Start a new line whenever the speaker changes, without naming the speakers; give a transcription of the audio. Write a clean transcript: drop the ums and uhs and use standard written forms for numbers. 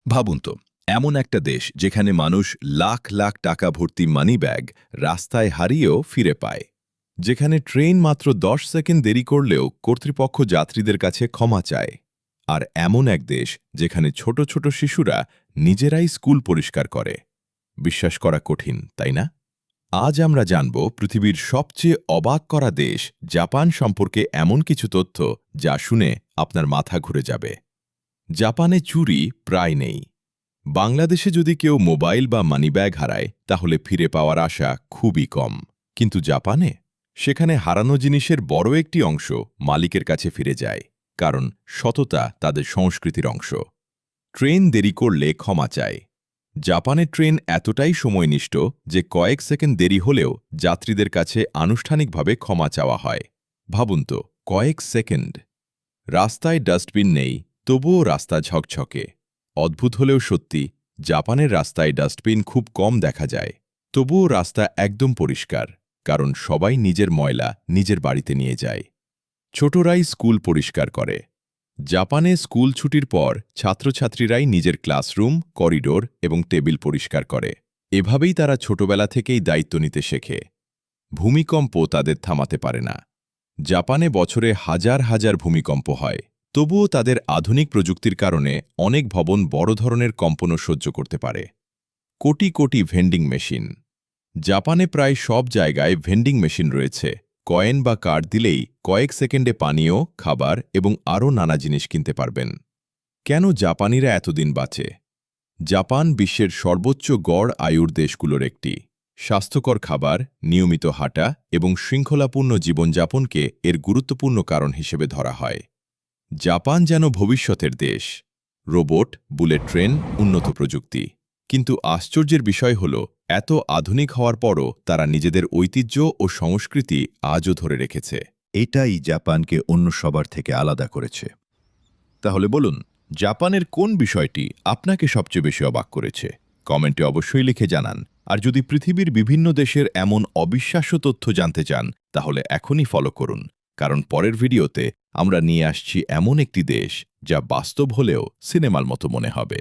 ভাবুন তো, এমন একটা দেশ যেখানে মানুষ লাখ লাখ টাকা ভর্তি মানিব্যাগ রাস্তায় হারিয়েও ফিরে পায়, যেখানে ট্রেন মাত্র 10 সেকেন্ড দেরি করলেও কর্তৃপক্ষ যাত্রীদের কাছে ক্ষমা চায়, আর এমন এক দেশ যেখানে ছোট ছোট শিশুরা নিজেরাই স্কুল পরিষ্কার করে। বিশ্বাস করা কঠিন, তাই না? আজ আমরা জানব পৃথিবীর সবচেয়ে অবাক করা দেশ জাপান সম্পর্কে এমন কিছু তথ্য যা শুনে আপনার মাথা ঘুরে যাবে। জাপানে চুরি প্রায় নেই। বাংলাদেশে যদি কেউ মোবাইল বা মানিব্যাগ হারায় তাহলে ফিরে পাওয়ার আশা খুবই কম, কিন্তু জাপানে সেখানে হারানো জিনিসের বড় একটি অংশ মালিকের কাছে ফিরে যায়, কারণ সততা তাদের সংস্কৃতির অংশ। ট্রেন দেরি করলে ক্ষমা চায়। জাপানের ট্রেন এতটাই সময়নিষ্ঠ যে কয়েক সেকেন্ড দেরি হলেও যাত্রীদের কাছে আনুষ্ঠানিকভাবে ক্ষমা চাওয়া হয়। ভাবুন তো, কয়েক সেকেন্ড। রাস্তায় ডাস্টবিন নেই, তবুও রাস্তা ঝকঝকে। অদ্ভুত হলেও সত্যি, জাপানের রাস্তায় ডাস্টবিন খুব কম দেখা যায়। তবুও রাস্তা একদম পরিষ্কার, কারণ সবাই নিজের ময়লা নিজের বাড়িতে নিয়ে যায়। ছোটরাই স্কুল পরিষ্কার করে। জাপানে স্কুল ছুটির পর ছাত্রছাত্রীরাই নিজের ক্লাসরুম, করিডোর এবং টেবিল পরিষ্কার করে। এভাবেই তারা ছোটবেলা থেকেই দায়িত্ব নিতে শেখে। ভূমিকম্প তাদের থামাতে পারে না। জাপানে বছরে হাজার হাজার ভূমিকম্প হয়, তবুও তাদের আধুনিক প্রযুক্তির কারণে অনেক ভবন বড় ধরনের কম্পনও সহ্য করতে পারে। Crore crore vending machine. জাপানে প্রায় সব জায়গায় ভেন্ডিং মেশিন রয়েছে। কয়েন বা কার্ড দিলেই কয়েক সেকেন্ডে পানীয়, খাবার এবং আরও নানা জিনিস কিনতে পারবেন। কেন জাপানিরা এতদিন বাঁচে? জাপান বিশ্বের সর্বোচ্চ গড় আয়ুর দেশগুলোর একটি। স্বাস্থ্যকর খাবার, নিয়মিত হাঁটা এবং শৃঙ্খলাপূর্ণ জীবনযাপনকে এর গুরুত্বপূর্ণ কারণ হিসেবে ধরা হয়। জাপান যেন ভবিষ্যতের দেশ। রোবট, বুলেট ট্রেন, উন্নত প্রযুক্তি। কিন্তু আশ্চর্যের বিষয় হল, এত আধুনিক হওয়ার পরও তারা নিজেদের ঐতিহ্য ও সংস্কৃতি আজও ধরে রেখেছে।
এটাই জাপানকে অন্য সবার থেকে আলাদা করেছে।
তাহলে বলুন, জাপানের কোন বিষয়টি আপনাকে সবচেয়ে বেশি অবাক করেছে? কমেন্টে অবশ্যই লিখে জানান। আর যদি পৃথিবীর বিভিন্ন দেশের এমন অবিশ্বাস্য তথ্য জানতে চান, তাহলে এখনই ফলো করুন, কারণ পরের ভিডিওতে আমরা নিয়ে আসছি এমন একটি দেশ যা বাস্তব হলেও সিনেমার মতো মনে হবে।